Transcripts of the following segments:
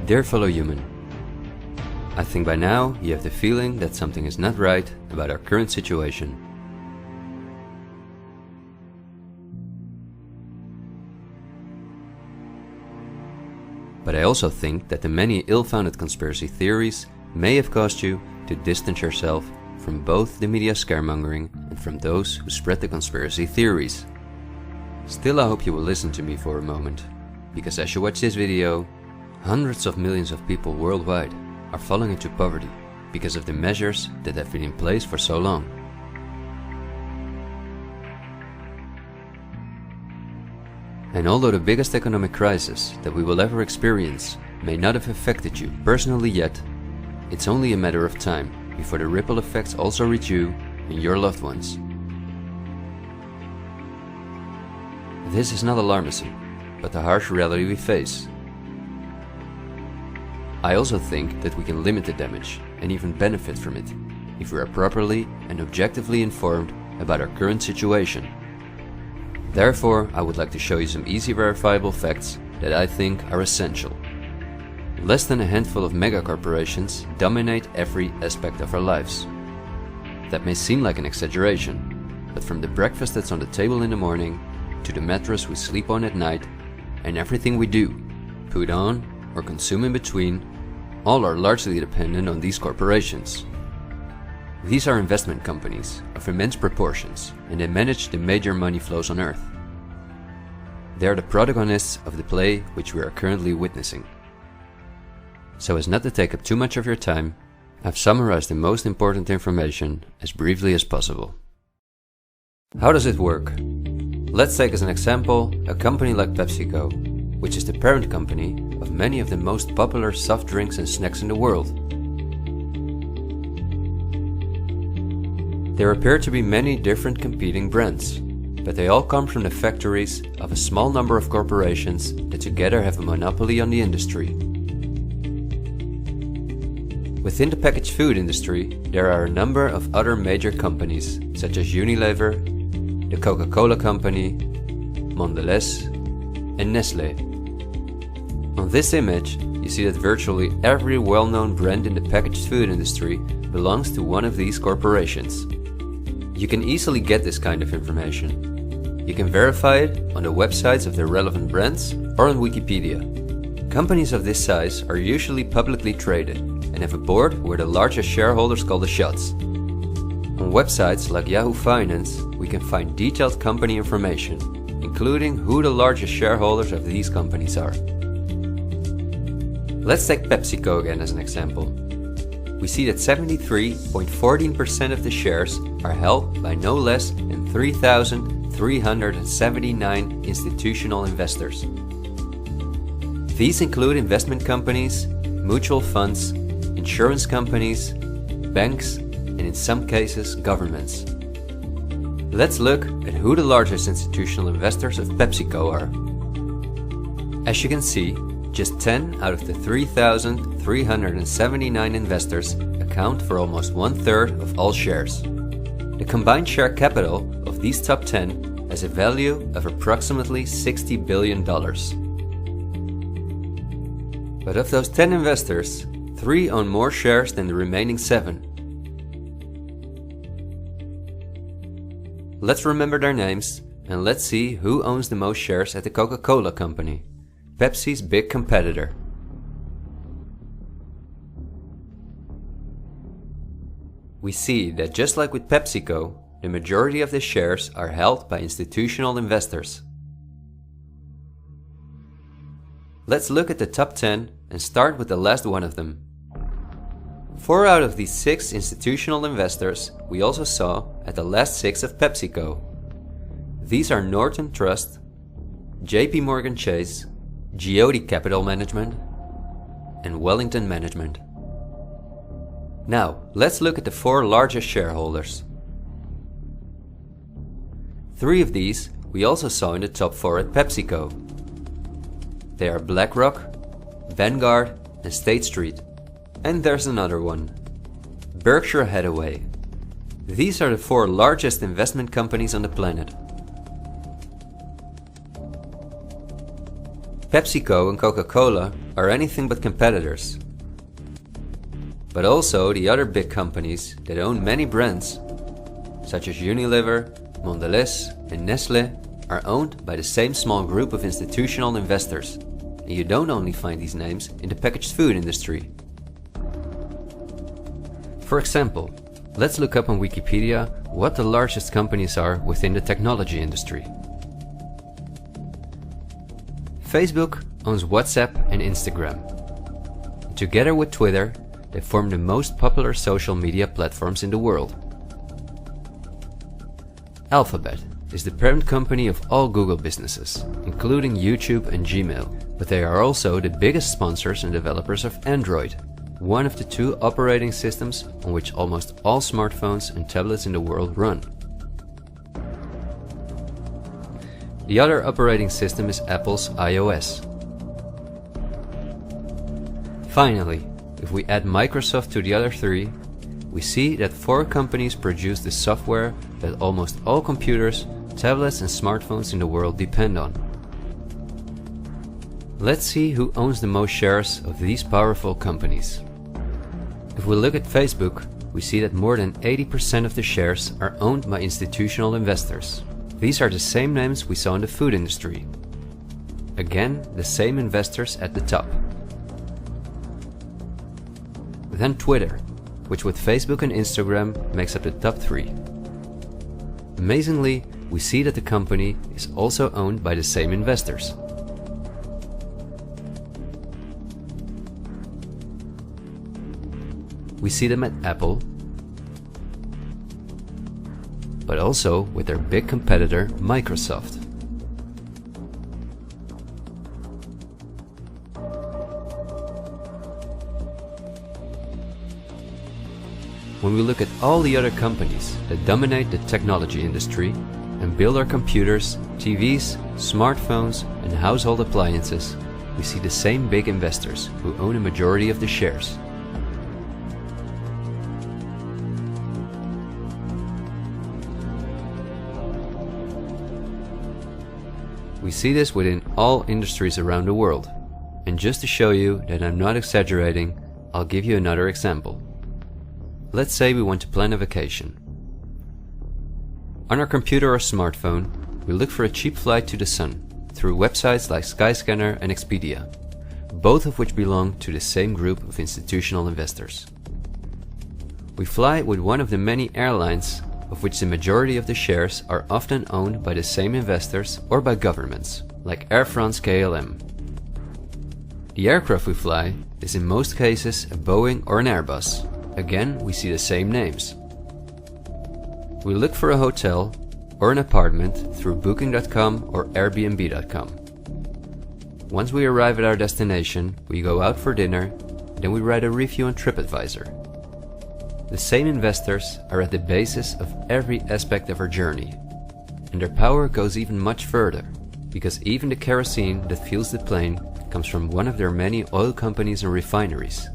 Dear fellow human, I think by now you have the feeling that something is not right about our current situation. But I also think that the many ill-founded conspiracy theories may have caused you to distance yourself from both the media scaremongering and from those who spread the conspiracy theories. Still, I hope you will listen to me for a moment, because as you watch this video, hundreds of millions of people worldwide are falling into poverty because of the measures that have been in place for so long. And although the biggest economic crisis that we will ever experience may not have affected you personally yet, it's only a matter of time before the ripple effects also reach you and your loved ones. This is not alarmism, but the harsh reality we face. I also think that we can limit the damage and even benefit from it if we are properly and objectively informed about our current situation. Therefore, I would like to show you some easy verifiable facts that I think are essential. Less than a handful of megacorporations dominate every aspect of our lives. That may seem like an exaggeration, but from the breakfast that's on the table in the morning, to the mattress we sleep on at night, and everything we do, put on, or consume in between, all are largely dependent on these corporations. These are investment companies of immense proportions, and they manage the major money flows on Earth. They are the protagonists of the play which we are currently witnessing. So as not to take up too much of your time, I've summarized the most important information as briefly as possible. How does it work? Let's take as an example a company like PepsiCo, which is the parent company of many of the most popular soft drinks and snacks in the world. There appear to be many different competing brands, but they all come from the factories of a small number of corporations that together have a monopoly on the industry. Within the packaged food industry, there are a number of other major companies, such as Unilever, the Coca-Cola Company, Mondelez, and Nestlé. On this image, you see that virtually every well-known brand in the packaged food industry belongs to one of these corporations. You can easily get this kind of information. You can verify it on the websites of the relevant brands or on Wikipedia. Companies of this size are usually publicly traded and have a board where the largest shareholders call the shots. On websites like Yahoo Finance, we can find detailed company information, including who the largest shareholders of these companies are. Let's take PepsiCo again as an example. We see that 73.14% of the shares are held by no less than 3,379 institutional investors. These include investment companies, mutual funds, insurance companies, banks, and in some cases, governments. Let's look at who the largest institutional investors of PepsiCo are. As you can see, just 10 out of the 3,379 investors account for almost 1/3 of all shares. The combined share capital of these top 10 has a value of approximately $60 billion. But of those 10 investors, 3 own more shares than the remaining 7. Let's remember their names and let's see who owns the most shares at the Coca-Cola Company, Pepsi's big competitor. We see that just like with PepsiCo, the majority of the shares are held by institutional investors. Let's look at the top 10 and start with the last one of them. 4 out of these 6 institutional investors we also saw at the last 6 of PepsiCo. These are Norton Trust, JP Morgan Chase, Geody Capital Management, and Wellington Management. Now, let's look at the 4 largest shareholders. 3 of these we also saw in the top 4 at PepsiCo. They are BlackRock, Vanguard, and State Street. And there's another one, Berkshire Hathaway. These are the 4 largest investment companies on the planet. PepsiCo and Coca-Cola are anything but competitors. But also the other big companies that own many brands, such as Unilever, Mondelez and Nestlé, are owned by the same small group of institutional investors. And you don't only find these names in the packaged food industry. For example, let's look up on Wikipedia what the largest companies are within the technology industry. Facebook owns WhatsApp and Instagram. Together with Twitter, they form the most popular social media platforms in the world. Alphabet is the parent company of all Google businesses, including YouTube and Gmail, but they are also the biggest sponsors and developers of Android, one of the two operating systems on which almost all smartphones and tablets in the world run. The other operating system is Apple's iOS. Finally, if we add Microsoft to the other three, we see that 4 companies produce the software that almost all computers, tablets and smartphones in the world depend on. Let's see who owns the most shares of these powerful companies. If we look at Facebook, we see that more than 80% of the shares are owned by institutional investors. These are the same names we saw in the food industry. Again, the same investors at the top. Then Twitter, which with Facebook and Instagram makes up the top 3. Amazingly, we see that the company is also owned by the same investors. We see them at Apple, but also with their big competitor Microsoft. When we look at all the other companies that dominate the technology industry and build our computers, TVs, smartphones and household appliances, we see the same big investors who own a majority of the shares. We see this within all industries around the world. And just to show you that I'm not exaggerating, I'll give you another example. Let's say we want to plan a vacation. On our computer or smartphone, we look for a cheap flight to the sun through websites like Skyscanner and Expedia, both of which belong to the same group of institutional investors. We fly with one of the many airlines of which the majority of the shares are often owned by the same investors or by governments, like Air France-KLM. The aircraft we fly is in most cases a Boeing or an Airbus. Again, we see the same names. We look for a hotel or an apartment through Booking.com or Airbnb.com. Once we arrive at our destination, we go out for dinner, then we write a review on TripAdvisor. The same investors are at the basis of every aspect of our journey, and their power goes even much further, because even the kerosene that fuels the plane comes from one of their many oil companies and refineries.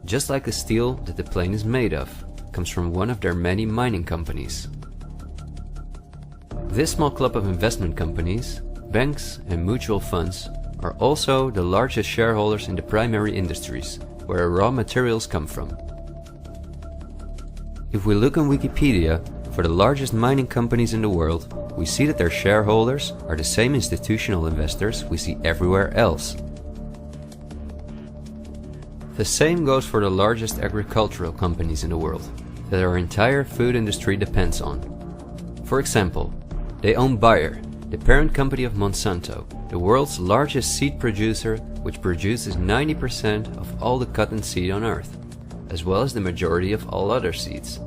Just like the steel that the plane is made of comes from one of their many mining companies. This small club of investment companies, banks and mutual funds are also the largest shareholders in the primary industries, where raw materials come from. If we look on Wikipedia for the largest mining companies in the world, we see that their shareholders are the same institutional investors we see everywhere else. The same goes for the largest agricultural companies in the world that our entire food industry depends on. For example, they own Bayer, the parent company of Monsanto, the world's largest seed producer, which produces 90% of all the cotton seed on Earth, as well as the majority of all other seeds.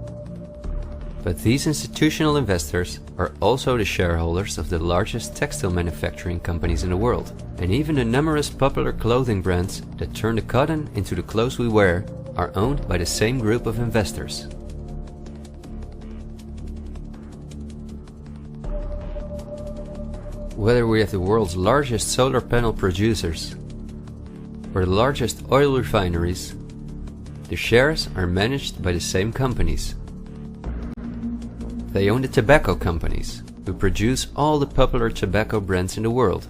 But these institutional investors are also the shareholders of the largest textile manufacturing companies in the world, and even the numerous popular clothing brands that turn the cotton into the clothes we wear are owned by the same group of investors. Whether we have the world's largest solar panel producers or the largest oil refineries, the shares are managed by the same companies. They own the tobacco companies, who produce all the popular tobacco brands in the world.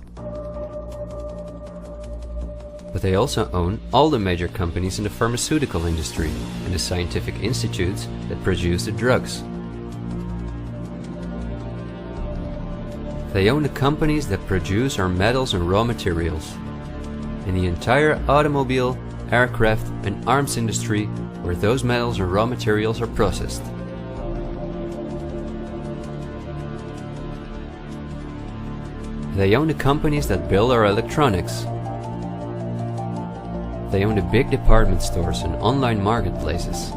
But they also own all the major companies in the pharmaceutical industry and the scientific institutes that produce the drugs. They own the companies that produce our metals and raw materials, and the entire automobile, aircraft and arms industry where those metals and raw materials are processed. They own the companies that build our electronics. They own the big department stores and online marketplaces.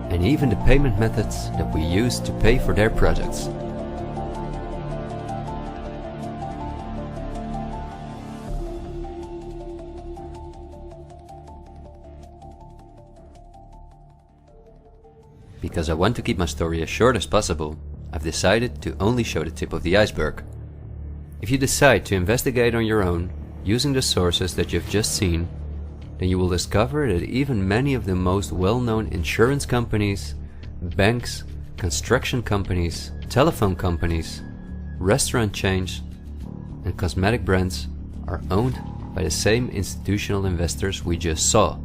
And even the payment methods that we use to pay for their products. Because I want to keep my story as short as possible, I've decided to only show the tip of the iceberg. If you decide to investigate on your own, using the sources that you've just seen, then you will discover that even many of the most well-known insurance companies, banks, construction companies, telephone companies, restaurant chains, and cosmetic brands are owned by the same institutional investors we just saw.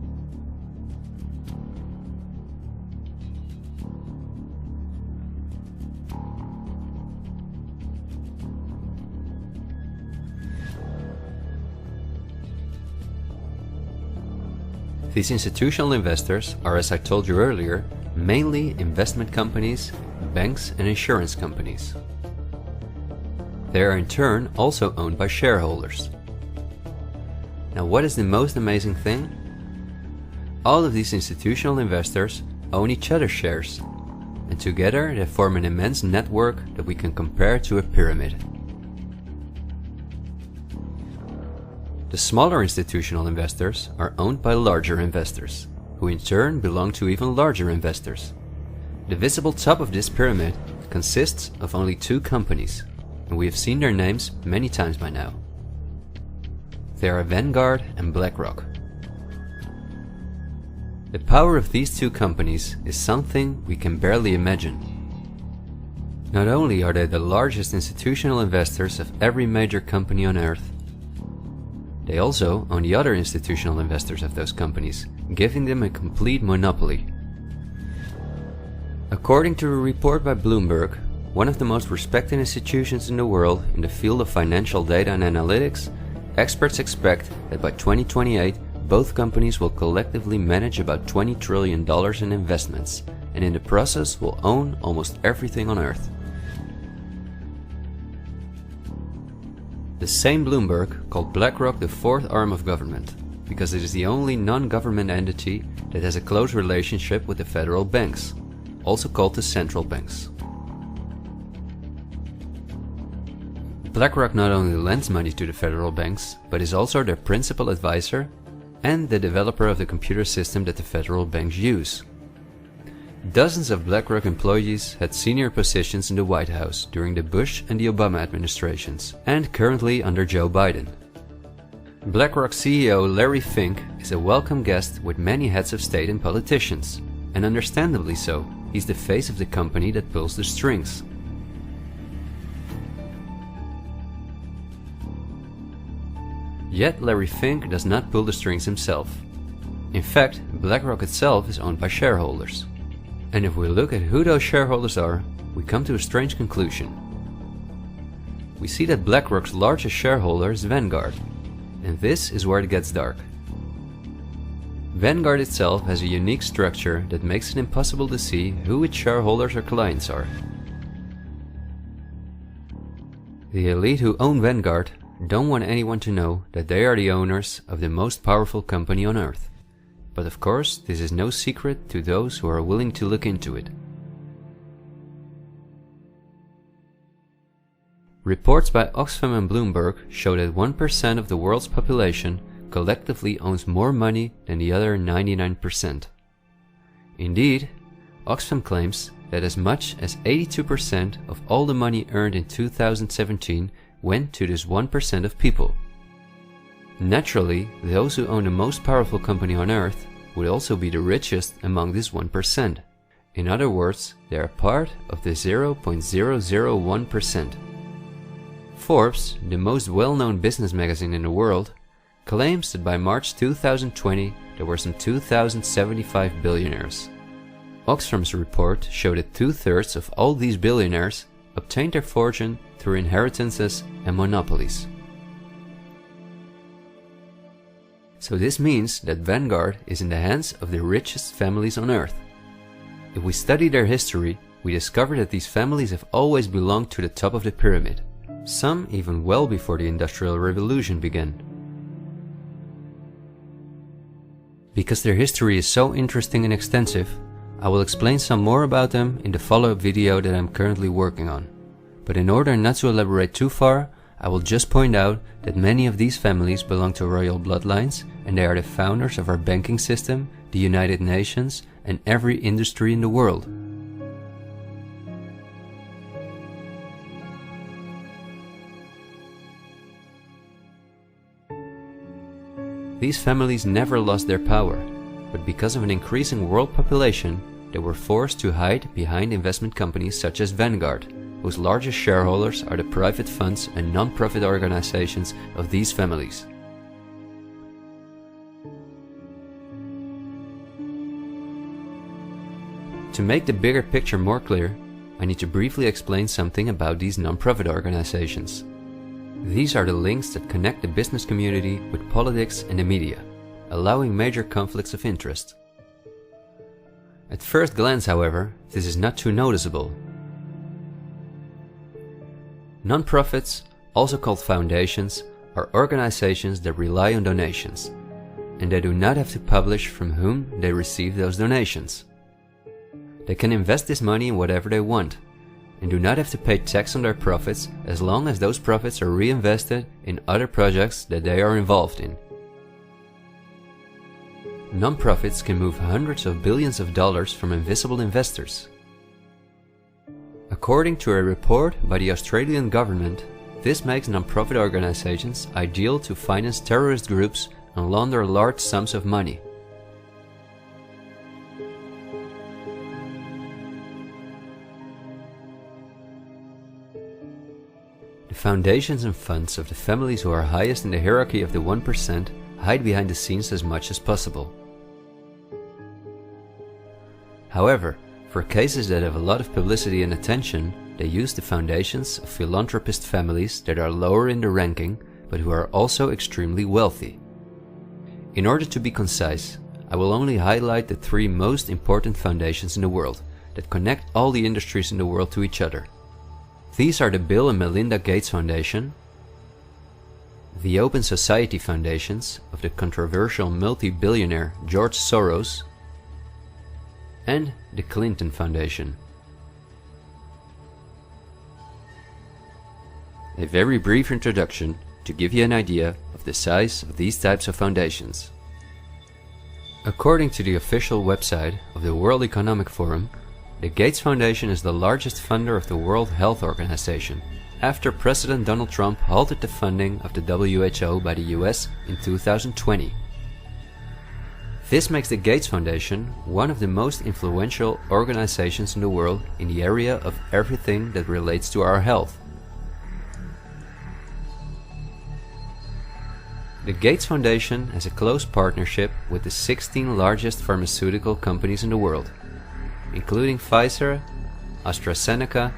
These institutional investors are, as I told you earlier, mainly investment companies, banks and insurance companies. They are in turn also owned by shareholders. Now, what is the most amazing thing? All of these institutional investors own each other's shares, and together they form an immense network that we can compare to a pyramid. The smaller institutional investors are owned by larger investors, who in turn belong to even larger investors. The visible top of this pyramid consists of only two companies, and we have seen their names many times by now. They are Vanguard and BlackRock. The power of these two companies is something we can barely imagine. Not only are they the largest institutional investors of every major company on Earth, they also own the other institutional investors of those companies, giving them a complete monopoly. According to a report by Bloomberg, one of the most respected institutions in the world in the field of financial data and analytics, experts expect that by 2028 both companies will collectively manage about $20 trillion in investments, and in the process will own almost everything on Earth. The same Bloomberg called BlackRock the fourth arm of government, because it is the only non-government entity that has a close relationship with the federal banks, also called the central banks. BlackRock not only lends money to the federal banks, but is also their principal advisor and the developer of the computer system that the federal banks use. Dozens of BlackRock employees had senior positions in the White House during the Bush and the Obama administrations, and currently under Joe Biden. BlackRock CEO Larry Fink is a welcome guest with many heads of state and politicians, and understandably so. He's the face of the company that pulls the strings. Yet Larry Fink does not pull the strings himself. In fact, BlackRock itself is owned by shareholders. And if we look at who those shareholders are, we come to a strange conclusion. We see that BlackRock's largest shareholder is Vanguard, and this is where it gets dark. Vanguard itself has a unique structure that makes it impossible to see who its shareholders or clients are. The elite who own Vanguard don't want anyone to know that they are the owners of the most powerful company on Earth. But of course, this is no secret to those who are willing to look into it. Reports by Oxfam and Bloomberg show that 1% of the world's population collectively owns more money than the other 99%. Indeed, Oxfam claims that as much as 82% of all the money earned in 2017 went to this 1% of people. Naturally, those who own the most powerful company on Earth would also be the richest among this 1%, In other words, they are part of the 0.001%. Forbes, the most well-known business magazine in the world, claims that by March 2020 there were some 2,075 billionaires. Oxfam's report showed that 2/3 of all these billionaires obtained their fortune through inheritances and monopolies. So this means that Vanguard is in the hands of the richest families on Earth. If we study their history, we discover that these families have always belonged to the top of the pyramid, some even well before the Industrial Revolution began. Because their history is so interesting and extensive, I will explain some more about them in the follow-up video that I'm currently working on. But in order not to elaborate too far, I will just point out that many of these families belong to royal bloodlines, and they are the founders of our banking system, the United Nations, and every industry in the world. These families never lost their power, but because of an increasing world population, they were forced to hide behind investment companies such as Vanguard, whose largest shareholders are the private funds and non-profit organizations of these families. To make the bigger picture more clear, I need to briefly explain something about these non-profit organizations. These are the links that connect the business community with politics and the media, allowing major conflicts of interest. At first glance, however, this is not too noticeable. Non-profits, also called foundations, are organizations that rely on donations, and they do not have to publish from whom they receive those donations. They can invest this money in whatever they want, and do not have to pay tax on their profits as long as those profits are reinvested in other projects that they are involved in. Non-profits can move hundreds of billions of dollars from invisible investors. According to a report by the Australian government, this makes non-profit organizations ideal to finance terrorist groups and launder large sums of money. The foundations and funds of the families who are highest in the hierarchy of the 1% hide behind the scenes as much as possible. However, for cases that have a lot of publicity and attention, they use the foundations of philanthropist families that are lower in the ranking, but who are also extremely wealthy. In order to be concise, I will only highlight the 3 most important foundations in the world that connect all the industries in the world to each other. These are the Bill and Melinda Gates Foundation, the Open Society Foundations of the controversial multi-billionaire George Soros, and the Clinton Foundation. A very brief introduction to give you an idea of the size of these types of foundations. According to the official website of the World Economic Forum, the Gates Foundation is the largest funder of the World Health Organization, after President Donald Trump halted the funding of the WHO by the US in 2020. This makes the Gates Foundation one of the most influential organizations in the world in the area of everything that relates to our health. The Gates Foundation has a close partnership with the 16 largest pharmaceutical companies in the world, including Pfizer, AstraZeneca,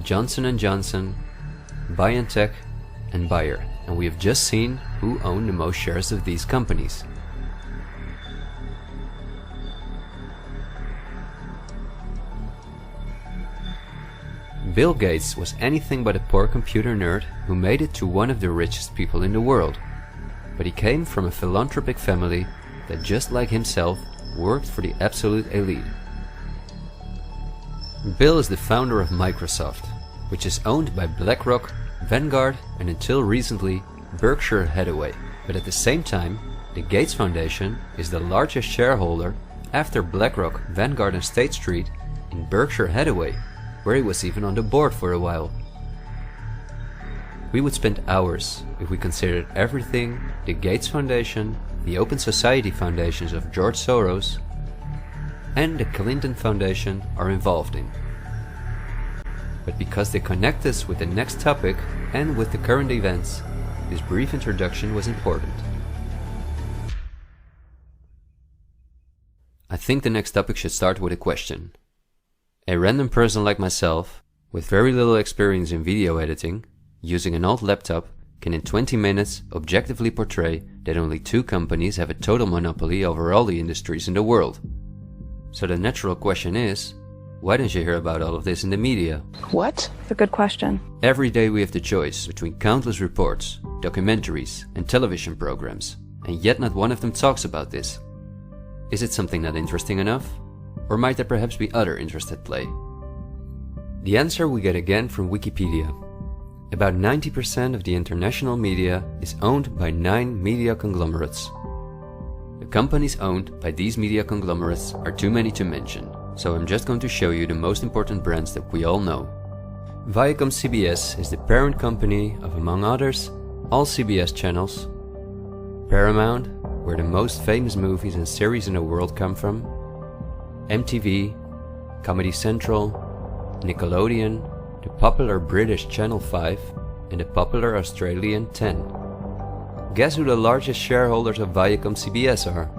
Johnson & Johnson, BioNTech, and Bayer, and we have just seen who own the most shares of these companies. Bill Gates was anything but a poor computer nerd who made it to one of the richest people in the world, but he came from a philanthropic family that, just like himself, worked for the absolute elite. Bill is the founder of Microsoft, which is owned by BlackRock, Vanguard, and until recently Berkshire Hathaway. But at the same time, the Gates Foundation is the largest shareholder after BlackRock, Vanguard and State Street in Berkshire Hathaway, where he was even on the board for a while. We would spend hours if we considered everything the Gates Foundation, the Open Society Foundations of George Soros, and the Clinton Foundation are involved in. But because they connect us with the next topic and with the current events, this brief introduction was important. I think the next topic should start with a question. A random person like myself, with very little experience in video editing, using an old laptop, can in 20 minutes objectively portray that only 2 companies have a total monopoly over all the industries in the world. So the natural question is, why don't you hear about all of this in the media? What? It's a good question. Every day we have the choice between countless reports, documentaries, and television programs, and yet not one of them talks about this. Is it something not interesting enough? Or might there perhaps be other interests at play? The answer we get again from Wikipedia. About 90% of the international media is owned by 9 media conglomerates. The companies owned by these media conglomerates are too many to mention, so I'm just going to show you the most important brands that we all know. Viacom CBS is the parent company of, among others, all CBS channels, Paramount, where the most famous movies and series in the world come from, MTV, Comedy Central, Nickelodeon, the popular British Channel 5, and the popular Australian 10. Guess who the largest shareholders of Viacom CBS are?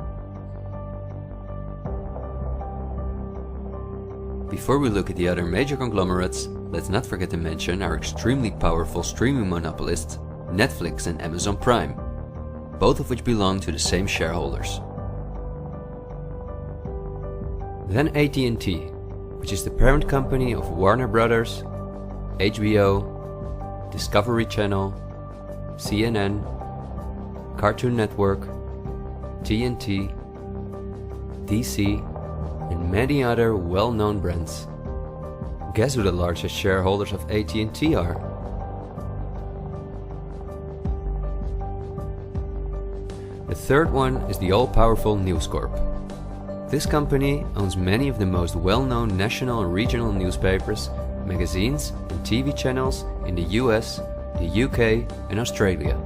Before we look at the other major conglomerates, let's not forget to mention our extremely powerful streaming monopolists, Netflix and Amazon Prime, both of which belong to the same shareholders. Then AT&T, which is the parent company of Warner Brothers, HBO, Discovery Channel, CNN, Cartoon Network, TNT, DC, and many other well-known brands. Guess who the largest shareholders of AT&T are? The third one is the all-powerful News Corp. This company owns many of the most well-known national and regional newspapers, magazines and TV channels in the US, the UK and Australia.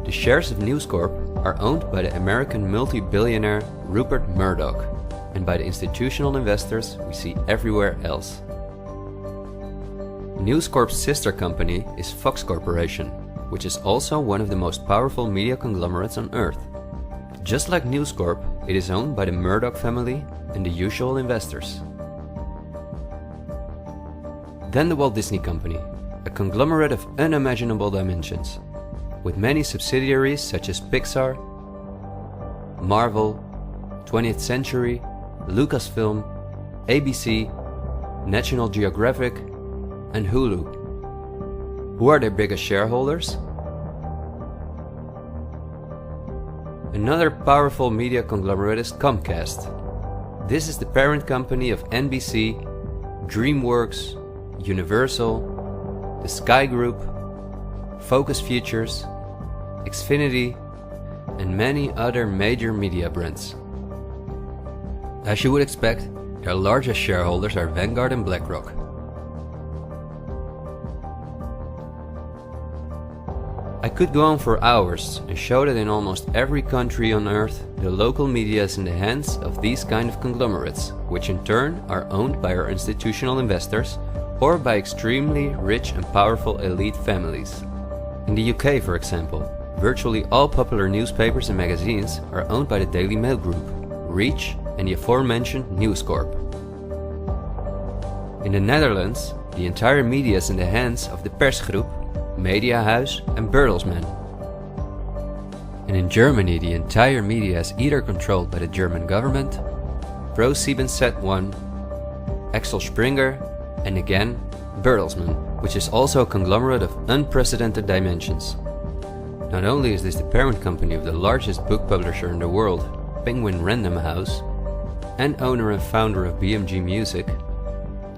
The shares of News Corp are owned by the American multi-billionaire Rupert Murdoch and by the institutional investors we see everywhere else. News Corp's sister company is Fox Corporation, which is also one of the most powerful media conglomerates on Earth. Just like News Corp, it is owned by the Murdoch family and the usual investors. Then the Walt Disney Company, a conglomerate of unimaginable dimensions, with many subsidiaries such as Pixar, Marvel, 20th Century, Lucasfilm, ABC, National Geographic, and Hulu. Who are their biggest shareholders? Another powerful media conglomerate is Comcast. This is the parent company of NBC, DreamWorks, Universal, the Sky Group, Focus Features, Xfinity, and many other major media brands. As you would expect, their largest shareholders are Vanguard and BlackRock. I could go on for hours and show that in almost every country on Earth, the local media is in the hands of these kind of conglomerates, which in turn are owned by our institutional investors or by extremely rich and powerful elite families. In the UK, for example, virtually all popular newspapers and magazines are owned by the Daily Mail Group, Reach, and the aforementioned News Corp. In the Netherlands, the entire media is in the hands of the Persgroep, Mediahuis and Bertelsmann. And in Germany, the entire media is either controlled by the German government, ProSiebenSat.1, Axel Springer, and again, Bertelsmann, which is also a conglomerate of unprecedented dimensions. Not only is this the parent company of the largest book publisher in the world, Penguin Random House, and owner and founder of BMG Music,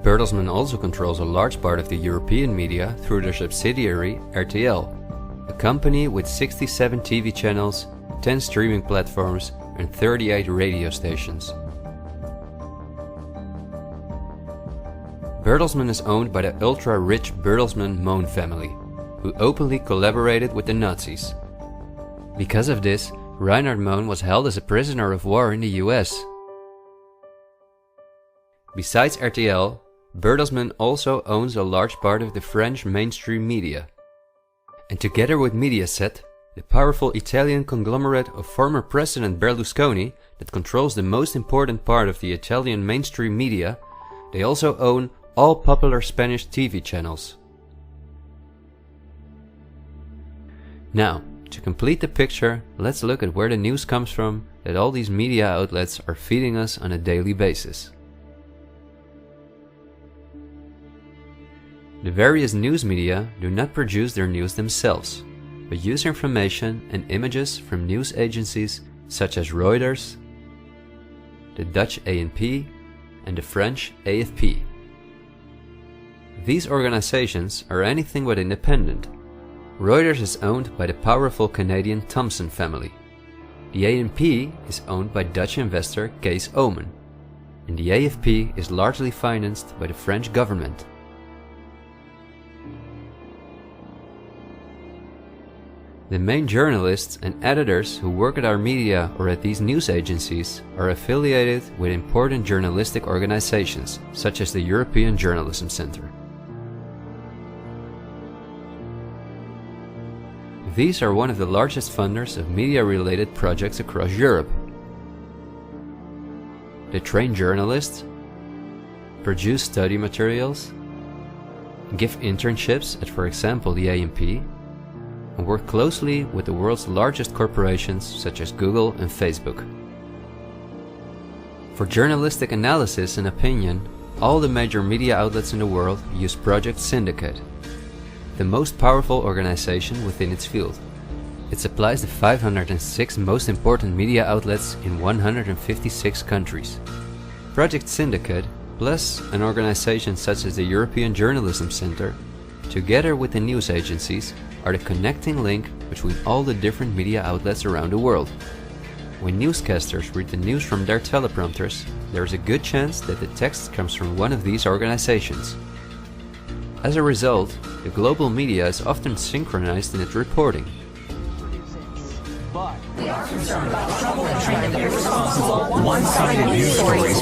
Bertelsmann also controls a large part of the European media through their subsidiary RTL, a company with 67 TV channels, 10 streaming platforms and 38 radio stations. Bertelsmann is owned by the ultra-rich Bertelsmann-Mohn family, who openly collaborated with the Nazis. Because of this, Reinhard Mohn was held as a prisoner of war in the US. Besides RTL, Bertelsmann also owns a large part of the French mainstream media. And together with Mediaset, the powerful Italian conglomerate of former President Berlusconi that controls the most important part of the Italian mainstream media, they also own all popular Spanish TV channels. Now, to complete the picture, let's look at where the news comes from that all these media outlets are feeding us on a daily basis. The various news media do not produce their news themselves, but use information and images from news agencies such as Reuters, the Dutch ANP, and the French AFP. These organizations are anything but independent. Reuters is owned by the powerful Canadian Thomson family. The ANP is owned by Dutch investor Kees Omen, and the AFP is largely financed by the French government. The main journalists and editors who work at our media or at these news agencies are affiliated with important journalistic organizations, such as the European Journalism Centre. These are one of the largest funders of media-related projects across Europe. They train journalists, produce study materials, give internships at, for example, the ANP, and work closely with the world's largest corporations such as Google and Facebook. For journalistic analysis and opinion, all the major media outlets in the world use Project Syndicate, the most powerful organization within its field. It supplies the 506 most important media outlets in 156 countries. Project Syndicate, plus an organization such as the European Journalism Centre, together with the news agencies, are the connecting link between all the different media outlets around the world. When newscasters read the news from their teleprompters, there is a good chance that the text comes from one of these organizations. As a result, the global media is often synchronized in its reporting. We are concerned about trouble and trend of irresponsible, one-sided news stories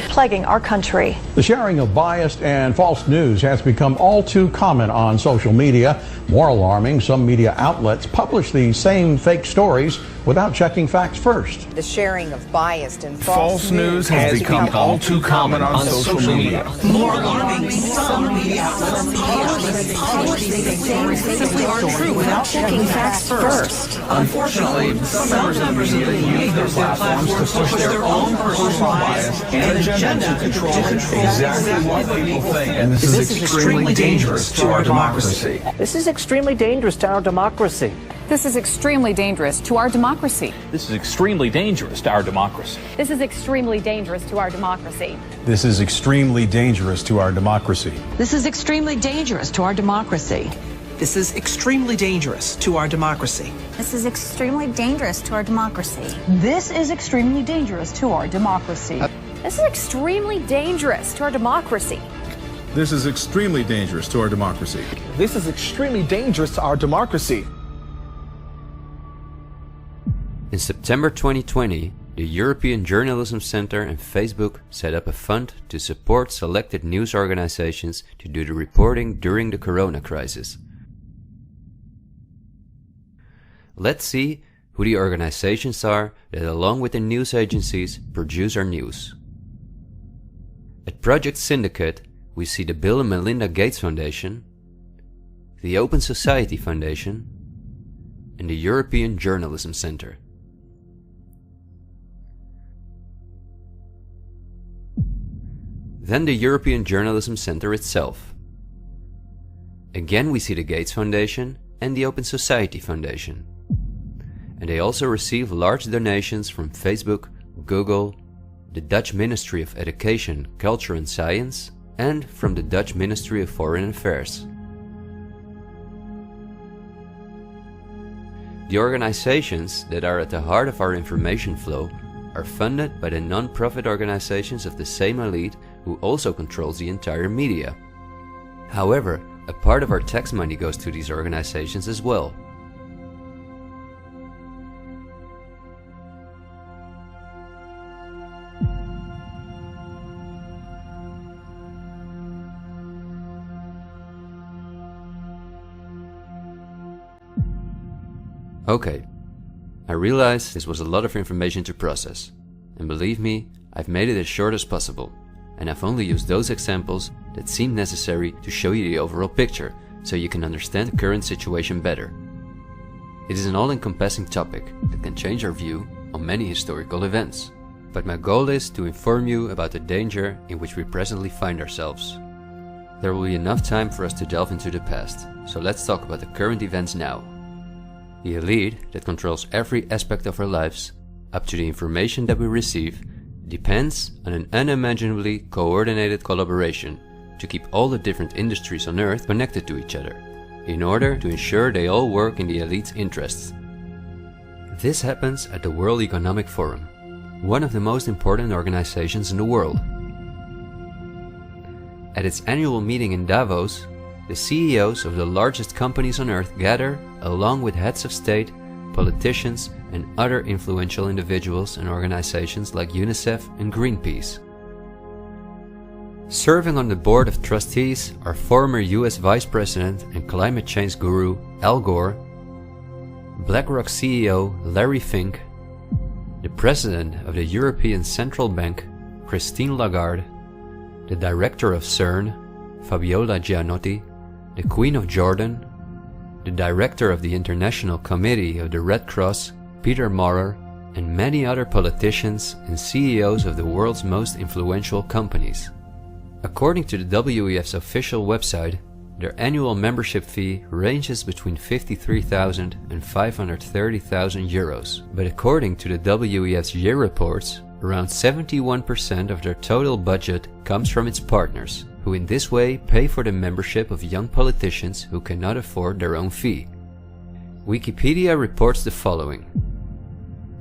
plaguing our country. The sharing of biased and false news has become all too common on social media. More alarming, some media outlets publish these same fake stories without checking facts first. The sharing of biased and false news has become all too common on social media. More alarming, some media outlets publish these stories simply aren't true without checking facts first. Unfortunately, some members of the media use their platforms to push their own personal bias and agenda to control exactly what people think. And this is extremely dangerous to our democracy. This is extremely dangerous to our democracy. This is extremely dangerous to our democracy. This is extremely dangerous to our democracy. This is extremely dangerous to our democracy. This is extremely dangerous to our democracy. This is extremely dangerous to our democracy. This is extremely dangerous to our democracy. This is extremely dangerous to our democracy. This is extremely dangerous to our democracy. This is extremely dangerous to our democracy. This is extremely dangerous to our democracy. This is extremely dangerous to our democracy. In September 2020, the European Journalism Centre and Facebook set up a fund to support selected news organizations to do the reporting during the corona crisis. Let's see who the organizations are that, along with the news agencies, produce our news. At Project Syndicate, we see the Bill and Melinda Gates Foundation, the Open Society Foundation, and the European Journalism Centre. Then the European Journalism Centre itself. Again we see the Gates Foundation and the Open Society Foundation. And they also receive large donations from Facebook, Google, the Dutch Ministry of Education, Culture and Science, and from the Dutch Ministry of Foreign Affairs. The organizations that are at the heart of our information flow are funded by the non-profit organizations of the same elite who also controls the entire media. However, a part of our tax money goes to these organizations as well. Okay, I realize this was a lot of information to process, and believe me, I've made it as short as possible, and I've only used those examples that seem necessary to show you the overall picture, so you can understand the current situation better. It is an all-encompassing topic that can change our view on many historical events, but my goal is to inform you about the danger in which we presently find ourselves. There will be enough time for us to delve into the past, so let's talk about the current events now. The elite that controls every aspect of our lives, up to the information that we receive, depends on an unimaginably coordinated collaboration to keep all the different industries on Earth connected to each other, in order to ensure they all work in the elite's interests. This happens at the World Economic Forum, one of the most important organizations in the world. At its annual meeting in Davos, the CEOs of the largest companies on Earth gather along with heads of state, politicians, and other influential individuals and organizations like UNICEF and Greenpeace. Serving on the board of trustees are former US Vice President and climate change guru Al Gore, BlackRock CEO Larry Fink, the President of the European Central Bank Christine Lagarde, the Director of CERN Fabiola Gianotti, the Queen of Jordan, the Director of the International Committee of the Red Cross Peter Maurer, and many other politicians and CEOs of the world's most influential companies. According to the WEF's official website, their annual membership fee ranges between 53,000 and 530,000 euros. But according to the WEF's year reports, around 71% of their total budget comes from its partners, who in this way pay for the membership of young politicians who cannot afford their own fee. Wikipedia reports the following.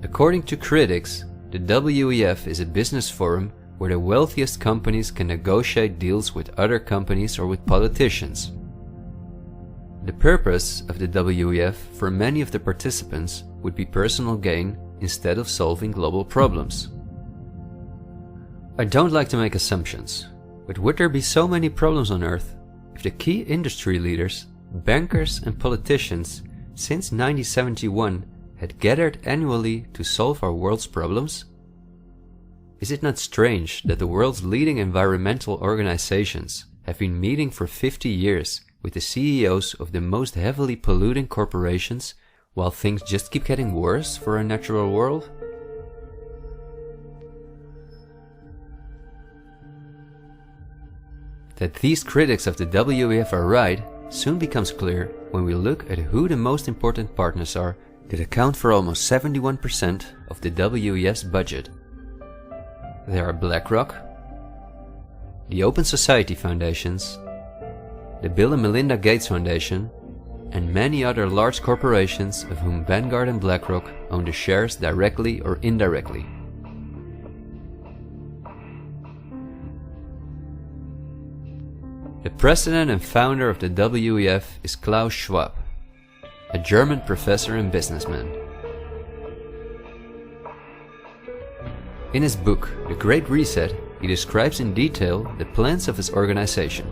According to critics, the WEF is a business forum where the wealthiest companies can negotiate deals with other companies or with politicians. The purpose of the WEF for many of the participants would be personal gain instead of solving global problems. I don't like to make assumptions, but would there be so many problems on Earth if the key industry leaders, bankers and politicians since 1971 had gathered annually to solve our world's problems? Is it not strange that the world's leading environmental organizations have been meeting for 50 years with the CEOs of the most heavily polluting corporations while things just keep getting worse for our natural world? That these critics of the WEF are right soon becomes clear when we look at who the most important partners are that account for almost 71% of the WEF's budget. There are BlackRock, the Open Society Foundations, the Bill and Melinda Gates Foundation, and many other large corporations of whom Vanguard and BlackRock own the shares directly or indirectly. The president and founder of the WEF is Klaus Schwab, a German professor and businessman. In his book, The Great Reset, he describes in detail the plans of his organization.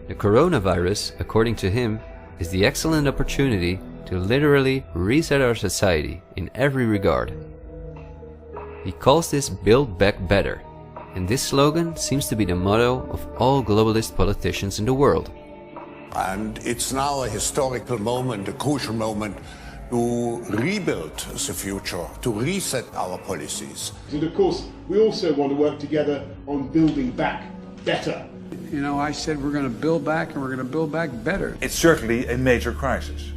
The coronavirus, according to him, is the excellent opportunity to literally reset our society in every regard. He calls this Build Back Better, and this slogan seems to be the motto of all globalist politicians in the world. And it's now a historical moment, a crucial moment, to rebuild the future, to reset our policies. And of course, we also want to work together on building back better. You know, I said we're going to build back and we're going to build back better. It's certainly a major crisis,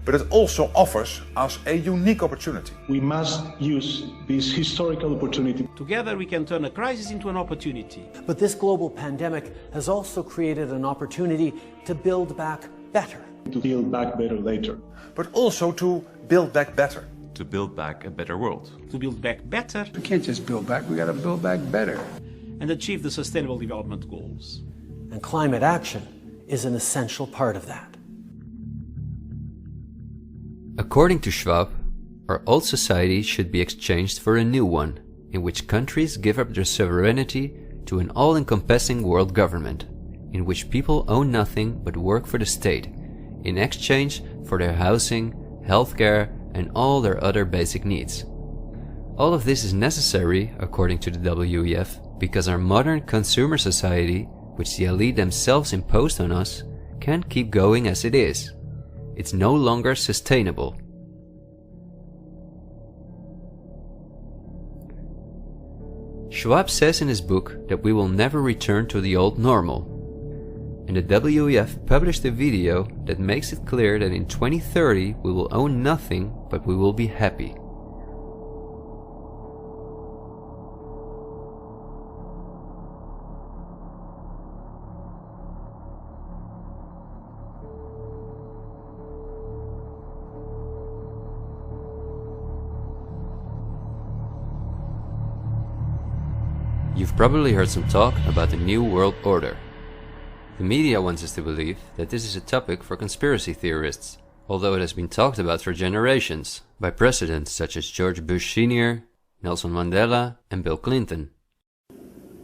but it also offers us a unique opportunity. We must use this historical opportunity. Together we can turn a crisis into an opportunity. But this global pandemic has also created an opportunity to build back better. To build back better later. But also to build back better. To build back a better world. To build back better. We can't just build back, we got to build back better. And achieve the Sustainable Development Goals. And climate action is an essential part of that. According to Schwab, our old society should be exchanged for a new one, in which countries give up their sovereignty to an all-encompassing world government, in which people own nothing but work for the state, in exchange for their housing, healthcare, and all their other basic needs. All of this is necessary, according to the WEF, because our modern consumer society, which the elite themselves imposed on us, can't keep going as it is. It's no longer sustainable. Schwab says in his book that we will never return to the old normal. And the WEF published a video that makes it clear that in 2030 we will own nothing, but we will be happy. You've probably heard some talk about the New World Order. The media wants us to believe that this is a topic for conspiracy theorists, although it has been talked about for generations by presidents such as George Bush Sr., Nelson Mandela, and Bill Clinton.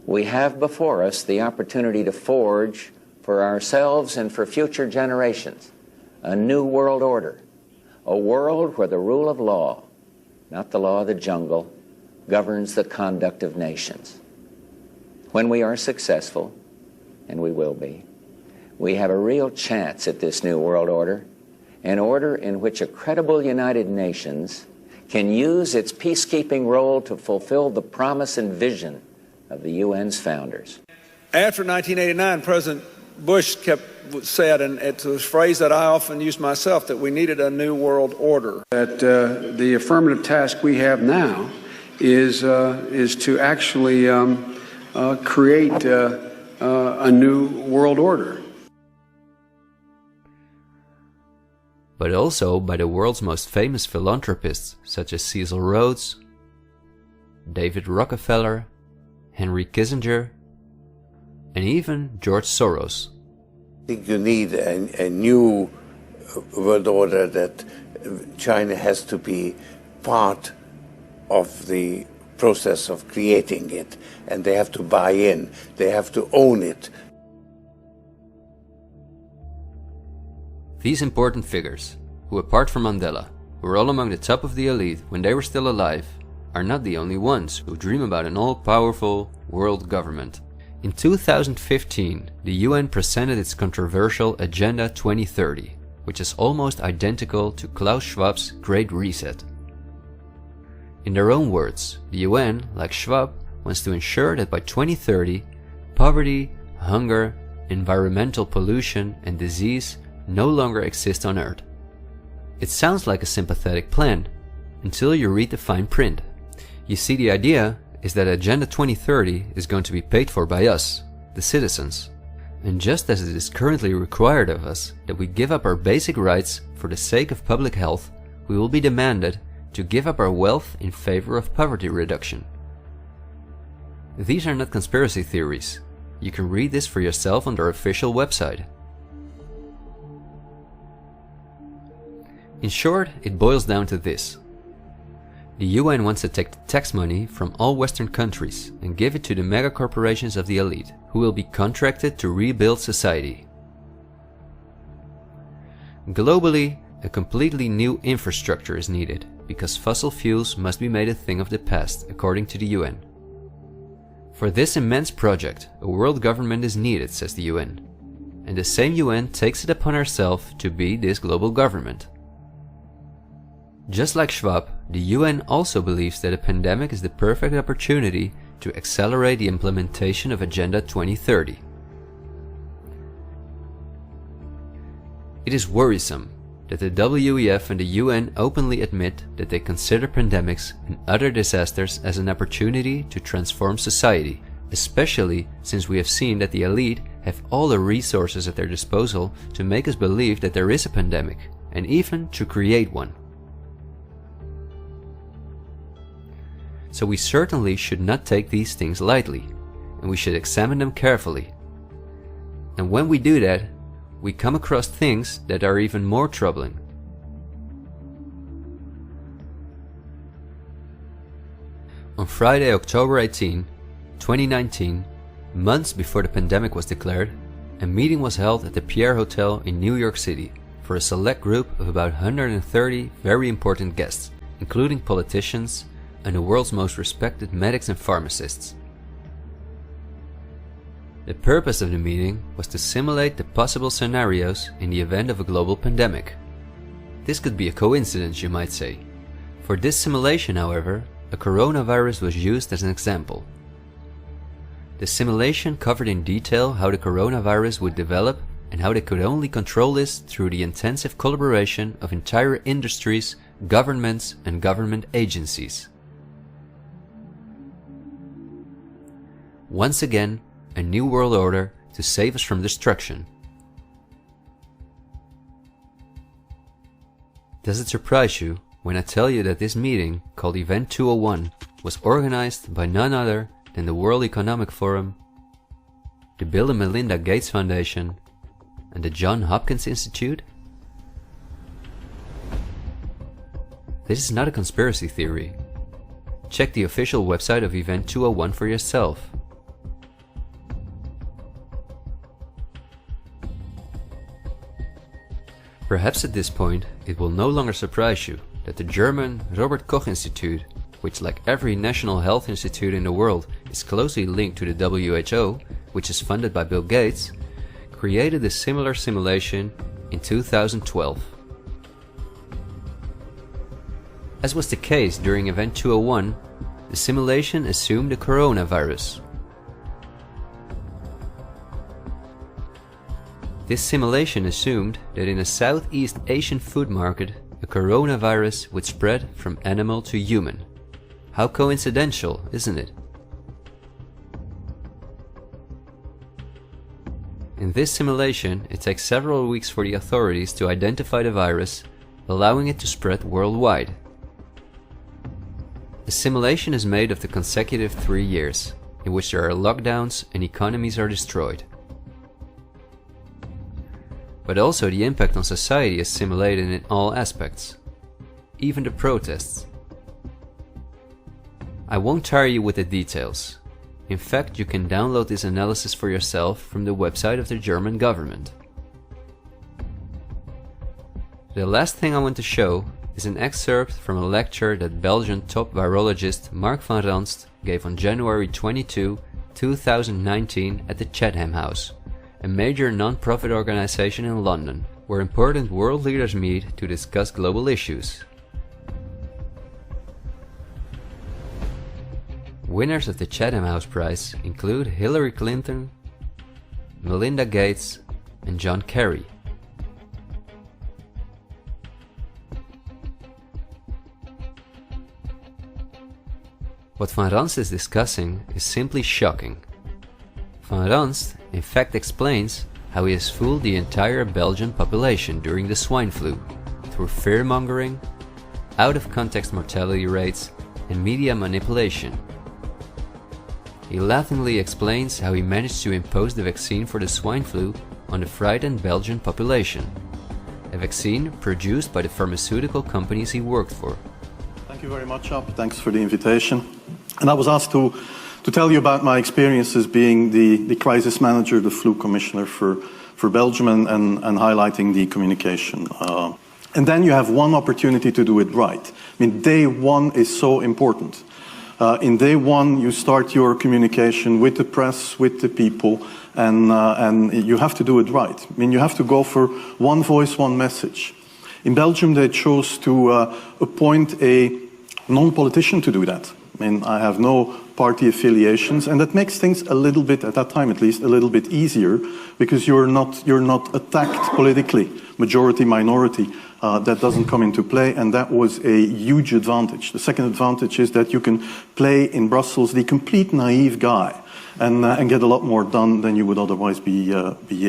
We have before us the opportunity to forge for ourselves and for future generations a new world order, a world where the rule of law, not the law of the jungle, governs the conduct of nations. When we are successful, and we will be, we have a real chance at this new world order, an order in which a credible United Nations can use its peacekeeping role to fulfill the promise and vision of the UN's founders. After 1989, President Bush said, and it's a phrase that I often use myself, that we needed a new world order. That the affirmative task we have now is to actually create a new world order. But also by the world's most famous philanthropists such as Cecil Rhodes, David Rockefeller, Henry Kissinger, and even George Soros. I think you need a new world order, that China has to be part of the process of creating it, and they have to buy in, they have to own it. These important figures, who apart from Mandela, were all among the top of the elite when they were still alive, are not the only ones who dream about an all-powerful world government. In 2015, the UN presented its controversial Agenda 2030, which is almost identical to Klaus Schwab's Great Reset. In their own words, the UN, like Schwab, wants to ensure that by 2030, poverty, hunger, environmental pollution, and disease no longer exist on Earth. It sounds like a sympathetic plan, until you read the fine print. You see, the idea is that Agenda 2030 is going to be paid for by us, the citizens. And just as it is currently required of us that we give up our basic rights for the sake of public health, we will be demanded to give up our wealth in favor of poverty reduction. These are not conspiracy theories. You can read this for yourself on their official website. In short, it boils down to this. The UN wants to take the tax money from all Western countries and give it to the mega corporations of the elite, who will be contracted to rebuild society. Globally, a completely new infrastructure is needed, because fossil fuels must be made a thing of the past, according to the UN. For this immense project, a world government is needed, says the UN. And the same UN takes it upon herself to be this global government. Just like Schwab, the UN also believes that a pandemic is the perfect opportunity to accelerate the implementation of Agenda 2030. It is worrisome that the WEF and the UN openly admit that they consider pandemics and other disasters as an opportunity to transform society, especially since we have seen that the elite have all the resources at their disposal to make us believe that there is a pandemic, and even to create one. So we certainly should not take these things lightly, and we should examine them carefully. And when we do that, we come across things that are even more troubling. On Friday, October 18, 2019, months before the pandemic was declared, a meeting was held at the Pierre Hotel in New York City for a select group of about 130 very important guests, including politicians and the world's most respected medics and pharmacists. The purpose of the meeting was to simulate the possible scenarios in the event of a global pandemic. This could be a coincidence, you might say. For this simulation, however, a coronavirus was used as an example. The simulation covered in detail how the coronavirus would develop and how they could only control this through the intensive collaboration of entire industries, governments, and government agencies. Once again, a new world order to save us from destruction. Does it surprise you when I tell you that this meeting, called Event 201, was organized by none other than the World Economic Forum, the Bill and Melinda Gates Foundation, and the Johns Hopkins Institute? This is not a conspiracy theory. Check the official website of Event 201 for yourself. Perhaps at this point it will no longer surprise you that the German Robert Koch Institute, which like every national health institute in the world is closely linked to the WHO, which is funded by Bill Gates, created a similar simulation in 2012. As was the case during Event 201, the simulation assumed a coronavirus. This simulation assumed that in a Southeast Asian food market, a coronavirus would spread from animal to human. How coincidental, isn't it? In this simulation, it takes several weeks for the authorities to identify the virus, allowing it to spread worldwide. The simulation is made of the consecutive 3 years, in which there are lockdowns and economies are destroyed. But also the impact on society is simulated in all aspects, even the protests. I won't tire you with the details. In fact, you can download this analysis for yourself from the website of the German government. The last thing I want to show is an excerpt from a lecture that Belgian top virologist Mark van Ranst gave on January 22, 2019 at the Chatham House, a major non-profit organization in London, where important world leaders meet to discuss global issues. Winners of the Chatham House Prize include Hillary Clinton, Melinda Gates, and John Kerry. What Van Ranst is discussing is simply shocking. Van Ranst in fact explains how he has fooled the entire Belgian population during the swine flu through fear-mongering, out-of-context mortality rates, and media manipulation. He laughingly explains how he managed to impose the vaccine for the swine flu on the frightened Belgian population, a vaccine produced by the pharmaceutical companies he worked for. Thank you very much, Ab. Thanks for the invitation. And I was asked to tell you about my experiences being the crisis manager, the flu commissioner for Belgium, and highlighting the communication. And then you have one opportunity to do it right. I mean, day one is so important. In day one, you start your communication with the press, with the people, and you have to do it right. I mean, you have to go for one voice, one message. In Belgium, they chose to appoint a non-politician to do that. I mean, I have no party affiliations, and that makes things a little bit, at that time at least, a little bit easier, because you're not attacked politically, majority, minority. That doesn't come into play, and that was a huge advantage. The second advantage is that you can play in Brussels the complete naive guy and get a lot more done than you would otherwise be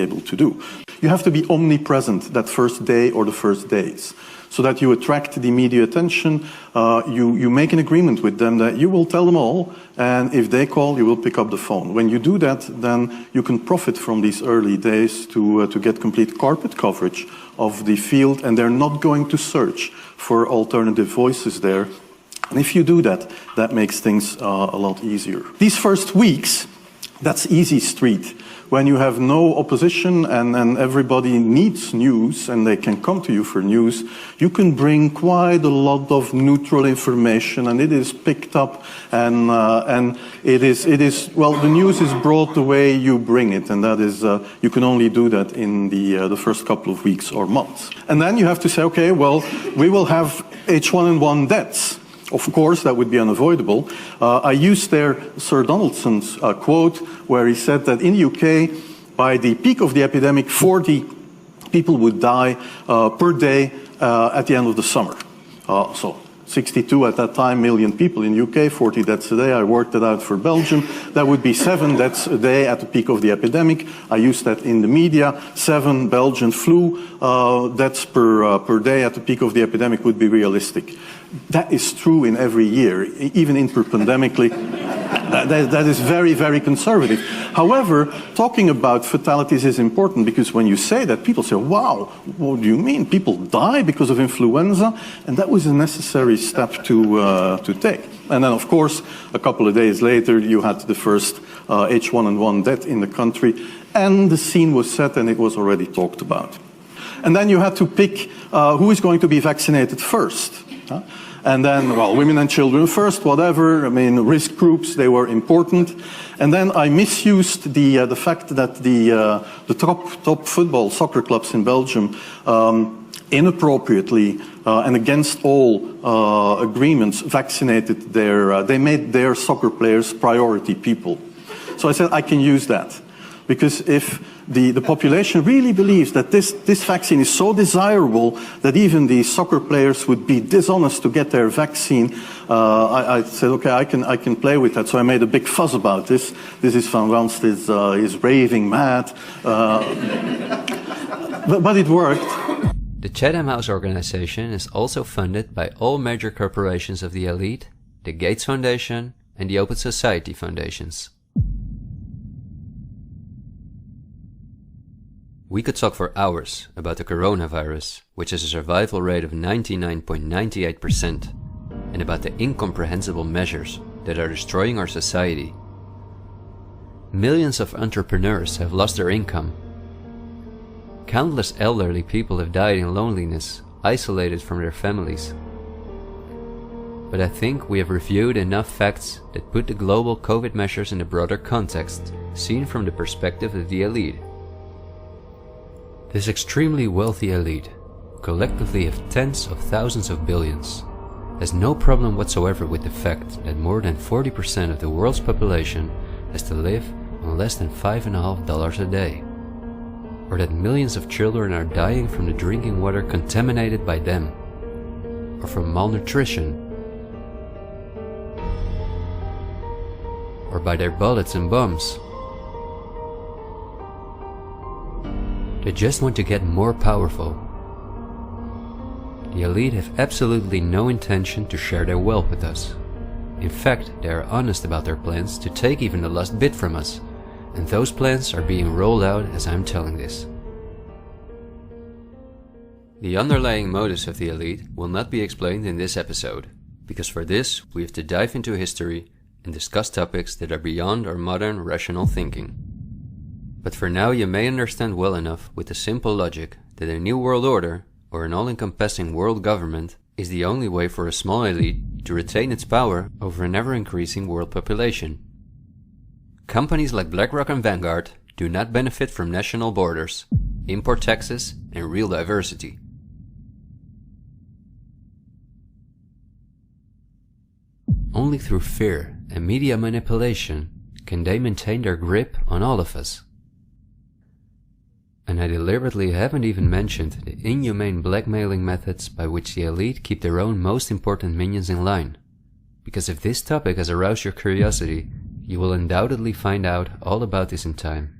able to do. You have to be omnipresent that first day or the first days, so that you attract the media attention. You make an agreement with them that you will tell them all, and if they call, you will pick up the phone. When you do that, then you can profit from these early days to get complete carpet coverage of the field, and they're not going to search for alternative voices there. And if you do that, that makes things a lot easier. These first weeks That's easy street. When you have no opposition and everybody needs news and they can come to you for news, you can bring quite a lot of neutral information, and it is picked up, and it is well, the news is brought the way you bring it, and that is you can only do that in the first couple of weeks or months. And then you have to say, okay, well, we will have H1N1 deaths. Of course, that would be unavoidable. I used there Sir Donaldson's quote, where he said that in the UK, by the peak of the epidemic, 40 people would die per day at the end of the summer. So 62 at that time million people in the UK, 40 deaths a day. I worked it out for Belgium. That would be 7 deaths a day at the peak of the epidemic. I used that in the media. 7 Belgian flu deaths per day at the peak of the epidemic would be realistic. That is true in every year, even interpandemically. That is very, very conservative. However, talking about fatalities is important, because when you say that, people say, wow, what do you mean? People die because of influenza? And that was a necessary step to take. And then, of course, a couple of days later, you had the first H1N1 death in the country, and the scene was set and it was already talked about. And then you had to pick who is going to be vaccinated first. And then, well, women and children first, whatever. I mean, risk groups, they were important. And then I misused the fact that the top football soccer clubs in Belgium inappropriately and against all agreements vaccinated they made their soccer players priority people. So I said I can use that. Because if the population really believes that this vaccine is so desirable that even the soccer players would be dishonest to get their vaccine, I said, okay, I can play with that. So I made a big fuss about this. This is Van Ranst is raving mad. But it worked. The Chatham House organization is also funded by all major corporations of the elite, the Gates Foundation and the Open Society Foundations. We could talk for hours about the coronavirus, which has a survival rate of 99.98%, and about the incomprehensible measures that are destroying our society. Millions of entrepreneurs have lost their income. Countless elderly people have died in loneliness, isolated from their families. But I think we have reviewed enough facts that put the global COVID measures in a broader context, seen from the perspective of the elite. This extremely wealthy elite, collectively of tens of thousands of billions, has no problem whatsoever with the fact that more than 40% of the world's population has to live on less than $5.50 a day, or that millions of children are dying from the drinking water contaminated by them, or from malnutrition, or by their bullets and bombs. They just want to get more powerful. The elite have absolutely no intention to share their wealth with us. In fact, they are honest about their plans to take even the last bit from us, and those plans are being rolled out as I'm telling this. The underlying motives of the elite will not be explained in this episode, because for this we have to dive into history and discuss topics that are beyond our modern rational thinking. But for now you may understand well enough with the simple logic that a new world order, or an all-encompassing world government, is the only way for a small elite to retain its power over an ever-increasing world population. Companies like BlackRock and Vanguard do not benefit from national borders, import taxes, and real diversity. Only through fear and media manipulation can they maintain their grip on all of us. And I deliberately haven't even mentioned the inhumane blackmailing methods by which the elite keep their own most important minions in line. Because if this topic has aroused your curiosity, you will undoubtedly find out all about this in time.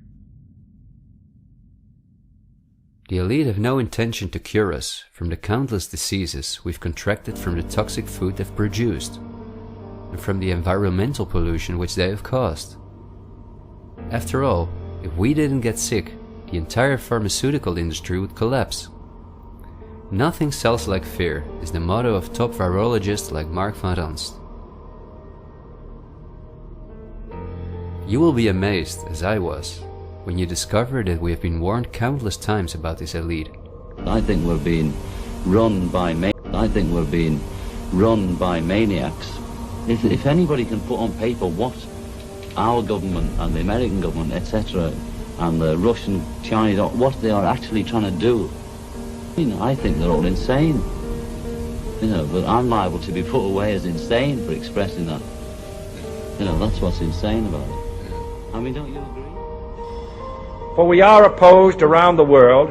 The elite have no intention to cure us from the countless diseases we've contracted from the toxic food they've produced, and from the environmental pollution which they have caused. After all, if we didn't get sick, the entire pharmaceutical industry would collapse. Nothing sells like fear is the motto of top virologists like Mark van Ranst. You will be amazed, as I was, when you discover that we have been warned countless times about this elite. I think we're being run by maniacs. If anybody can put on paper what our government and the American government, etc., and the Russian, Chinese, what they are actually trying to do, I think they're all insane. But I'm liable to be put away as insane for expressing that. That's what's insane about it. I mean, don't you agree? For we are opposed around the world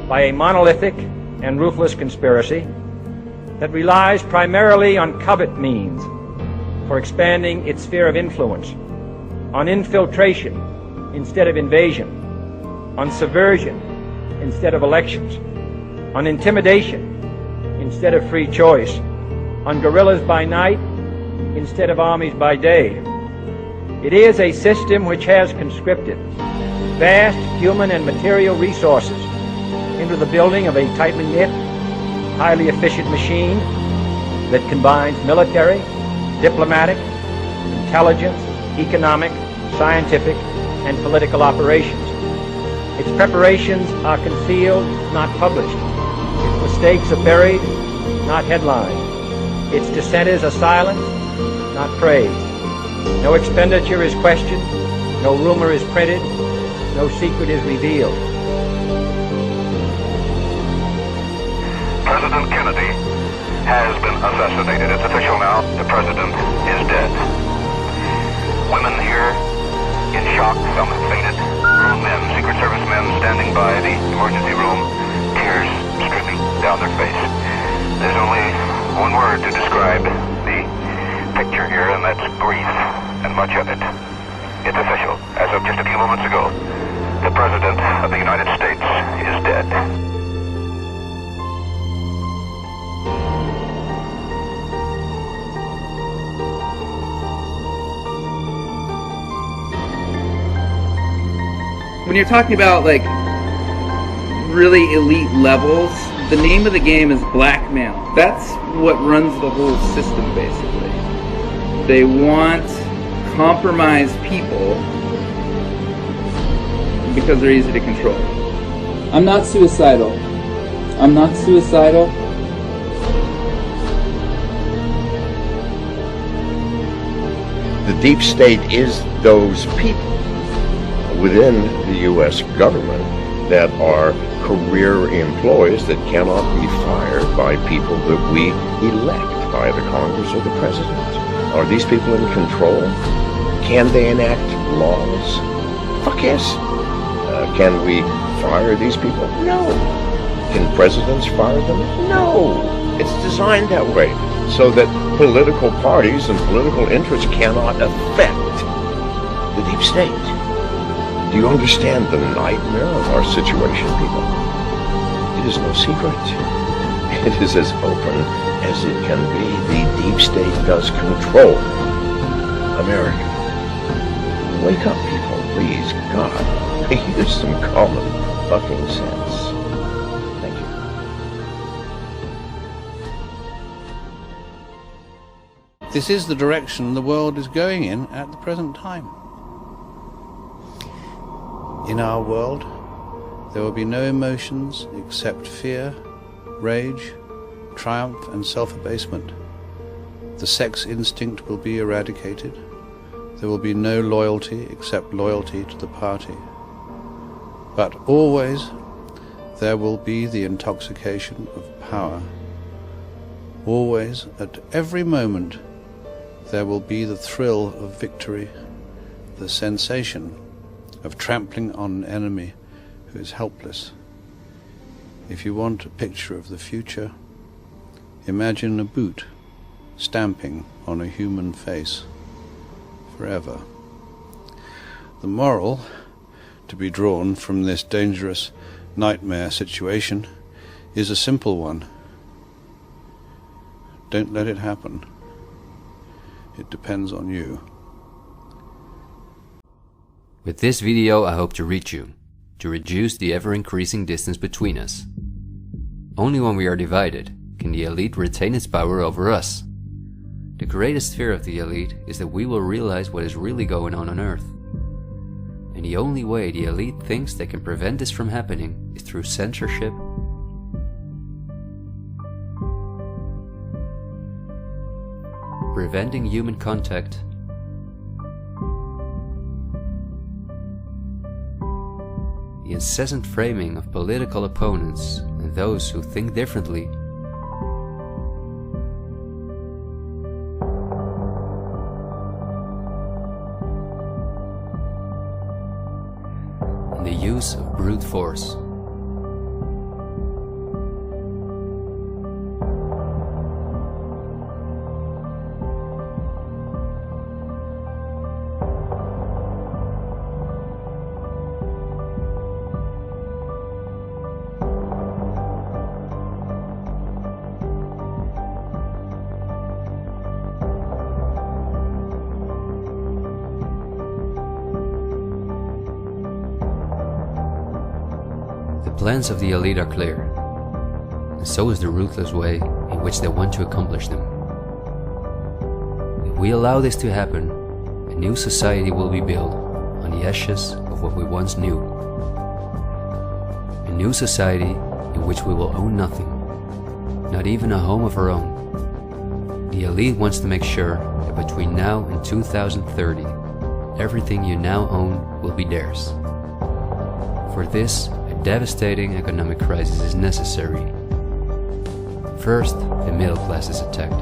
by a monolithic and ruthless conspiracy that relies primarily on covert means for expanding its sphere of influence, on infiltration instead of invasion, on subversion instead of elections, on intimidation instead of free choice, on guerrillas by night instead of armies by day. It is a system which has conscripted vast human and material resources into the building of a tightly knit, highly efficient machine that combines military, diplomatic, intelligence, economic, scientific, and political operations. Its preparations are concealed, not published. Its mistakes are buried, not headlined. Its dissenters are silenced, not praised. No expenditure is questioned, no rumor is printed, no secret is revealed. President Kennedy has been assassinated. It's official now. The president is dead. Women here in shock, some have fainted. Grown men, Secret Service men standing by the emergency room, tears streaming down their face. There's only one word to describe the picture here, and that's grief, and much of it. It's official. As of just a few moments ago, the President of the United States is dead. When you're talking about like really elite levels, the name of the game is blackmail. That's what runs the whole system, basically. They want compromised people because they're easy to control. I'm not suicidal. I'm not suicidal. The deep state is those people within the U.S. government that are career employees that cannot be fired by people that we elect, by the Congress or the President. Are these people in control? Can they enact laws? Fuck yes. Can we fire these people? No. Can presidents fire them? No. It's designed that way so that political parties and political interests cannot affect the deep state. Do you understand the nightmare of our situation, people? It is no secret. It is as open as it can be. The deep state does control America. Wake up, people, please. God, use some common fucking sense. Thank you. This is the direction the world is going in at the present time. In our world, there will be no emotions except fear, rage, triumph, and self-abasement. The sex instinct will be eradicated. There will be no loyalty except loyalty to the party. But always there will be the intoxication of power. Always, at every moment, there will be the thrill of victory, the sensation of trampling on an enemy who is helpless. If you want a picture of the future, imagine a boot stamping on a human face forever. The moral to be drawn from this dangerous nightmare situation is a simple one. Don't let it happen. It depends on you. With this video, I hope to reach you, to reduce the ever-increasing distance between us. Only when we are divided can the elite retain its power over us. The greatest fear of the elite is that we will realize what is really going on Earth. and the only way the elite thinks they can prevent this from happening is through censorship, preventing human contact, the incessant framing of political opponents and those who think differently, and the use of brute force. The plans of the elite are clear, and so is the ruthless way in which they want to accomplish them. If we allow this to happen, a new society will be built on the ashes of what we once knew. A new society in which we will own nothing, not even a home of our own. The elite wants to make sure that between now and 2030, everything you now own will be theirs. For this, devastating economic crisis is necessary. First, the middle class is attacked,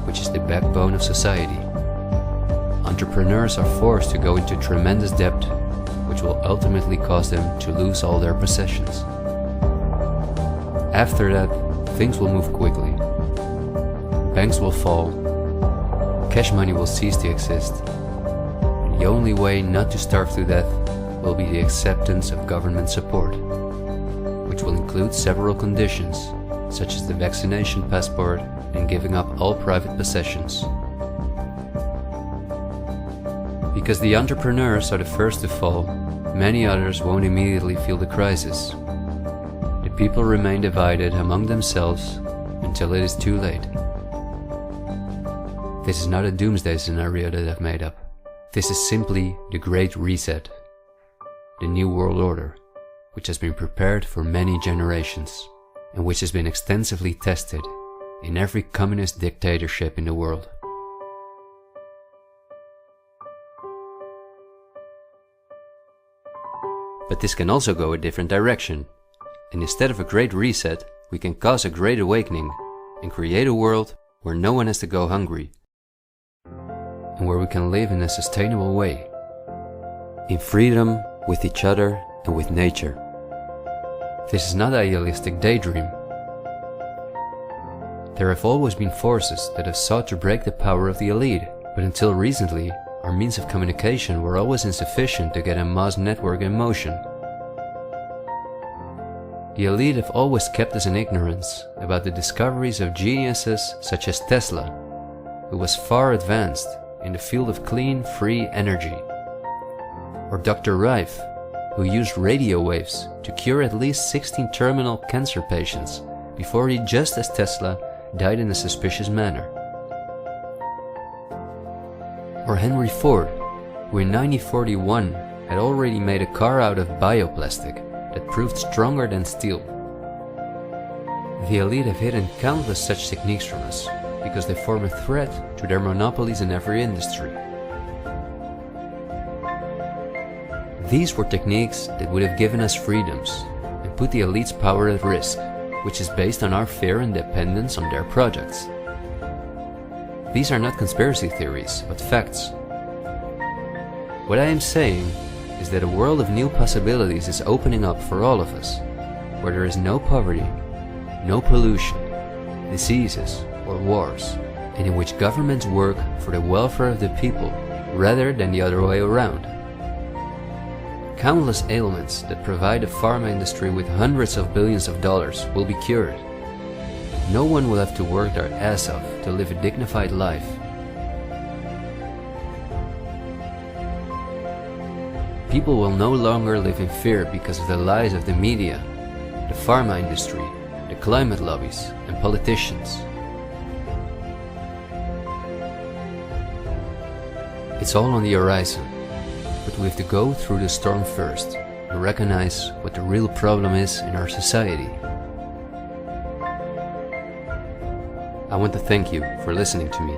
which is the backbone of society. Entrepreneurs are forced to go into tremendous debt, which will ultimately cause them to lose all their possessions. After that, things will move quickly. Banks will fall, cash money will cease to exist, and the only way not to starve to death will be the acceptance of government support, which will include several conditions, such as the vaccination passport and giving up all private possessions. Because the entrepreneurs are the first to fall, many others won't immediately feel the crisis. The people remain divided among themselves until it is too late. This is not a doomsday scenario that I've made up. This is simply the Great Reset. The New World Order, which has been prepared for many generations, and which has been extensively tested in every communist dictatorship in the world. But this can also go a different direction, and instead of a great reset, we can cause a great awakening and create a world where no one has to go hungry, and where we can live in a sustainable way, in freedom, with each other and with nature. This is not an idealistic daydream. There have always been forces that have sought to break the power of the elite, but until recently, our means of communication were always insufficient to get a mass network in motion. The elite have always kept us in ignorance about the discoveries of geniuses such as Tesla, who was far advanced in the field of clean, free energy, or Dr. Rife, who used radio waves to cure at least 16 terminal cancer patients before he, just as Tesla, died in a suspicious manner. Or Henry Ford, who in 1941 had already made a car out of bioplastic that proved stronger than steel. The elite have hidden countless such techniques from us because they form a threat to their monopolies in every industry. These were techniques that would have given us freedoms and put the elite's power at risk, which is based on our fear and dependence on their projects. These are not conspiracy theories, but facts. What I am saying is that a world of new possibilities is opening up for all of us, where there is no poverty, no pollution, diseases, or wars, and in which governments work for the welfare of the people rather than the other way around. Countless ailments that provide the pharma industry with hundreds of billions of dollars will be cured. No one will have to work their ass off to live a dignified life. People will no longer live in fear because of the lies of the media, the pharma industry, the climate lobbies, and politicians. It's all on the horizon. But we have to go through the storm first and recognize what the real problem is in our society. I want to thank you for listening to me,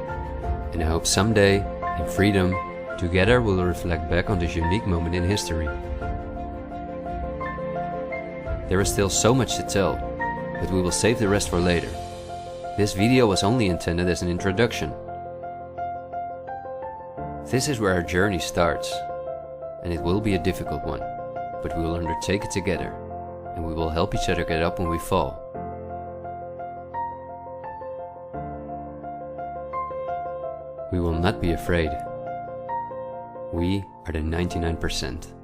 and I hope someday, in freedom, together we'll reflect back on this unique moment in history. There is still so much to tell, but we will save the rest for later. This video was only intended as an introduction. This is where our journey starts, and it will be a difficult one, but we will undertake it together, and we will help each other get up when we fall. We will not be afraid. We are the 99%.